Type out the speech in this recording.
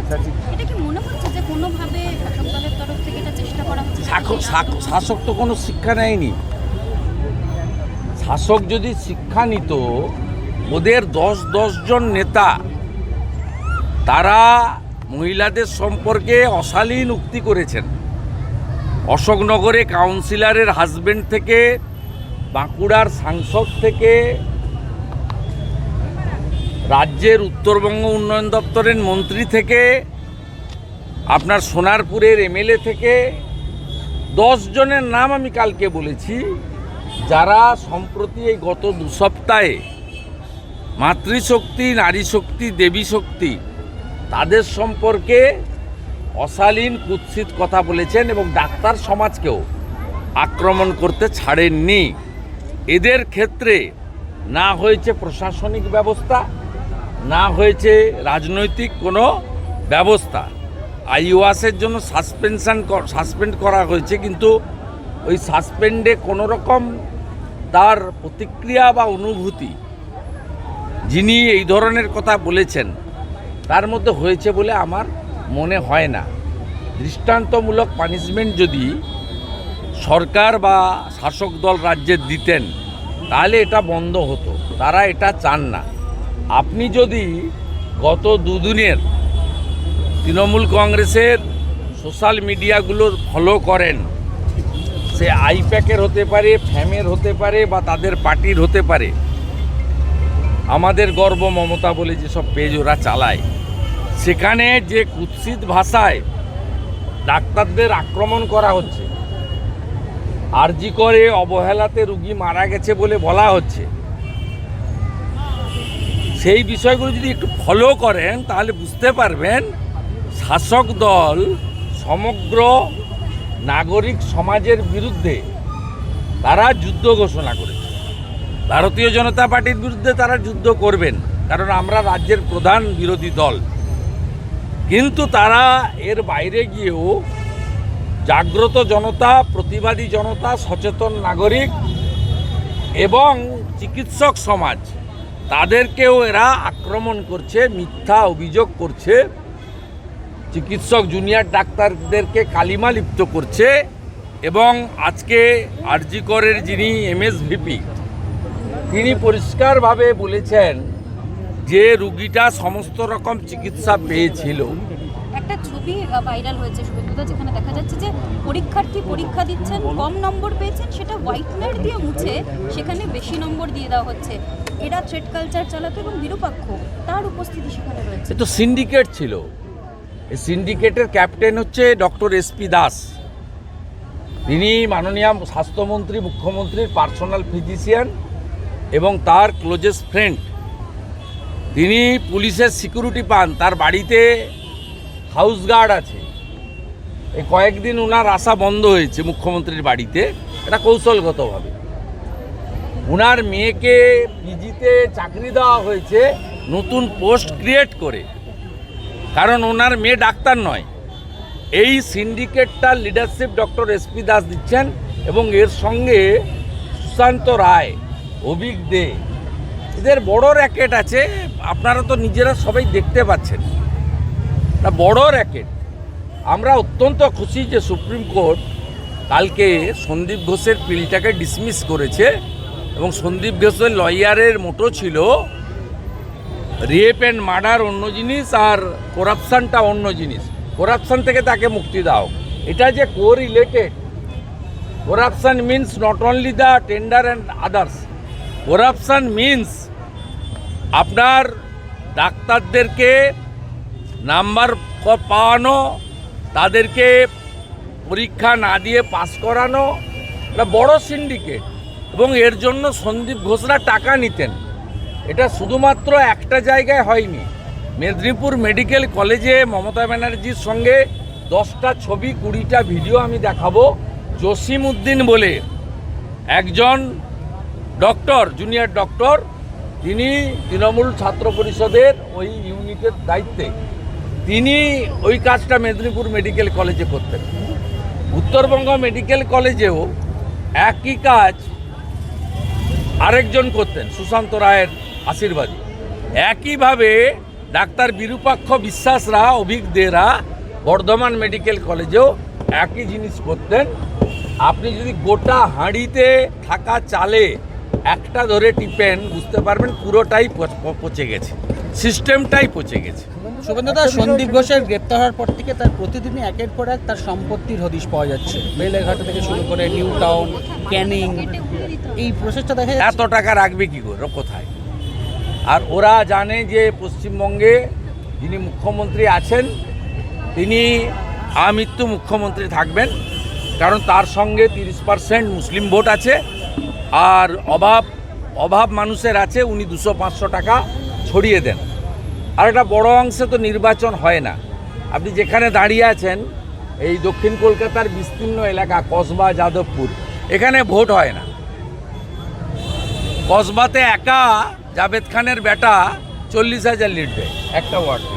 এটা কি মনে হচ্ছে যে কোনোভাবে শাসক দলের তরফ থেকে এটা চেষ্টা করা হচ্ছে? শাসক তো কোনো শিক্ষা নেয়নি। শাসক যদি শিক্ষা নিত, ওদের 10 জন নেতা তারা মহিলাদের সম্পর্কে অশালীন উক্তি করেছেন। অশোকনগরে কাউন্সিলরের হাজবেন্ড থেকে, বাঁকুড়ার সাংসদ থেকে, রাজ্যের উত্তরবঙ্গ উন্নয়ন দপ্তরের মন্ত্রী থেকে, আপনার সোনারপুরের এমএলএ থেকে 10 জনের নাম আমি কালকে বলেছি, যারা সম্প্রতি এই গত 2 সপ্তাহে মাতৃশক্তি, নারী শক্তি, দেবী শক্তি তাদের সম্পর্কে অশালীন কুৎসিত কথা বলেছেন এবং ডাক্তার সমাজকেও আক্রমণ করতে ছাড়েননি। এদের ক্ষেত্রে না হয়েছে প্রশাসনিক ব্যবস্থা, না হয়েছে রাজনৈতিক কোনো ব্যবস্থা। আইওয়াসের জন্য সাসপেন্ড করা হয়েছে, কিন্তু ওই সাসপেন্ডে কোনো রকম তার প্রতিক্রিয়া বা অনুভূতি যিনি এই ধরনের কথা বলেছেন তার মধ্যে হয়েছে বলে আমার মনে হয় না। দৃষ্টান্তমূলক পানিশমেন্ট যদি সরকার বা শাসক দল রাজ্যে দিতেন তাহলে এটা বন্ধ হতো। তারা এটা চান না। আপনি যদি গত 2 দিনের তৃণমূল কংগ্রেসের সোশ্যাল মিডিয়াগুলোর ফলো করেন, সে আইপ্যাকের হতে পারে, ফ্যামের হতে পারে বা তাদের পার্টির হতে পারে, আমাদের গর্ব মমতা বলে যেসব পেজ ওরা চালায়, সেখানে যে কুৎসিত ভাষায় ডাক্তারদের আক্রমণ করা হচ্ছে, আরজি করে অবহেলাতে রুগী মারা গেছে বলে বলা হচ্ছে, সেই বিষয়গুলো যদি একটু ফলো করেন তাহলে বুঝতে পারবেন শাসক দল সমগ্র নাগরিক সমাজের বিরুদ্ধে তারা যুদ্ধ ঘোষণা করেছে। ভারতীয় জনতা পার্টির বিরুদ্ধে তারা যুদ্ধ করবেন, কারণ আমরা রাজ্যের প্রধান বিরোধী দল। কিন্তু তারা এর বাইরে গিয়েও জাগ্রত জনতা, প্রতিবাদী জনতা, সচেতন নাগরিক এবং চিকিৎসক সমাজ তাদেরকেও এরা আক্রমণ করছে, মিথ্যা অভিযোগ করছে, চিকিৎসক জুনিয়র ডাক্তারদেরকে কালিমা লিপ্ত করছে। এবং আজকে আরজি করের যিনি এমএসভিপি, তিনি পরিষ্কারভাবে বলেছেন যে রুগীটা সমস্ত রকম চিকিৎসা পেয়েছিল। একটা ছবি ভাইরাল হয়েছে শুভেন্দুদা, যেখানে দেখা যাচ্ছে যে পরীক্ষার্থী পরীক্ষা দিচ্ছেন, কম নম্বর পেয়েছেন, সেটা হোয়াইটনার দিয়ে মুছে সেখানে বেশি নম্বর দিয়ে দেওয়া হচ্ছে। এরা থ্রেড কালচার চালাতো এবং নিরপেক্ষ, তার উপস্থিতি সেখানে রয়েছে। তো সিন্ডিকেট ছিল। এই সিন্ডিকেটের ক্যাপ্টেন হচ্ছে ডক্টর এসপি দাস। তিনি মাননীয় স্বাস্থ্যমন্ত্রী, মুখ্যমন্ত্রীর পার্সোনাল ফিজিশিয়ান এবং তার ক্লোজেস্ট ফ্রেন্ড। তিনি পুলিশের সিকিউরিটি পান, তার বাড়িতে হাউস গার্ড আছে। এই কয়েকদিন ওনার আসা বন্ধ হয়েছে মুখ্যমন্ত্রীর বাড়িতে, এটা কৌশলগতভাবে। ওনার মেয়েকে পিজিতে চাকরি দেওয়া হয়েছে নতুন পোস্ট ক্রিয়েট করে, কারণ ওনার মেয়ে ডাক্তার নয়। এই সিন্ডিকেটটার লিডারশিপ ডক্টর এসপি দাস দিচ্ছেন এবং এর সঙ্গে সুশান্ত রায়, অভিক দে, এদের বড় র্যাকেট আছে। আপনারা তো নিজেরা সবাই দেখতে পাচ্ছেন, তা বড় র্যাকেট। আমরা অত্যন্ত খুশি যে সুপ্রিম কোর্ট কালকে সন্দীপ ঘোষের পিলটাকে ডিসমিস করেছে এবং সন্দীপ ঘোষের লয়ারের মোটো ছিল রেপ অ্যান্ড মার্ডার অন্য জিনিস আর করাপশানটা অন্য জিনিস, করাপশান থেকে তাকে মুক্তি দাও। এটা যে correlated, corruption means not only the tender and others, corruption means আপনার ডাক্তারদেরকে নাম্বার পাওয়ানো, তাদেরকে পরীক্ষা না দিয়ে পাস করানো, এটা বড় সিন্ডিকেট। এবং এর জন্য সন্দীপ ঘোষরা টাকা নিতেন। এটা শুধুমাত্র একটা জায়গায় হয়নি, মেদিনীপুর মেডিকেল কলেজে মমতা ব্যানার্জির সঙ্গে 10টা ছবি, 20টা ভিডিও আমি দেখাবো। জসিম উদ্দিন বলে একজন ডক্টর, জুনিয়র ডক্টর, তিনি তৃণমূল ছাত্র পরিষদের ওই ইউনিটের দায়িত্বে, তিনি ওই কাজটা মেদিনীপুর মেডিকেল কলেজে করতেন। উত্তরবঙ্গ মেডিকেল কলেজেও একই কাজ আরেকজন করতেন, সুশান্ত রায়ের আশীর্বাদী। একইভাবে ডাক্তার বিরূপাক্ষ বিশ্বাসরা, অভিক দেরা বর্ধমান মেডিকেল কলেজেও একই জিনিস করতেন। আপনি যদি গোটা হাঁড়িতে থাকা চালে একটা ধরে টিপেন, বুঝতে পারবেন পুরোটাই পচে গেছে, সিস্টেমটাই পচে গেছে। শুভেন্দুদা, সন্দীপ ঘোষের গ্রেপ্তার হওয়ার পর থেকে তার প্রতিদিনই একের পর এক তার সম্পত্তির হদিশ পাওয়া যাচ্ছে। বেলেঘাটা থেকে শুরু করে নিউ টাউন, ক্যানিং, এই প্রসেসটা দেখা যাচ্ছে। এত টাকা রাখবে কি করে, কোথায়? আর ওরা জানে যে পশ্চিমবঙ্গে যিনি মুখ্যমন্ত্রী আছেন তিনি আমৃত্যু মুখ্যমন্ত্রী থাকবেন, কারণ তার সঙ্গে 30% মুসলিম ভোট আছে, আর অভাব মানুষের আছে, উনি 200-500 টাকা ছড়িয়ে দেন। আর একটা বড় অংশে তো নির্বাচন হয় না। আপনি যেখানে দাঁড়িয়ে আছেন এই দক্ষিণ কলকাতার বিস্তীর্ণ এলাকা কসবা, যাদবপুর, এখানে ভোট হয় না। কসবাতে একা জাভেদ খানের বেটা 40,000 লিড দেয় একটা ওয়ার্ডে।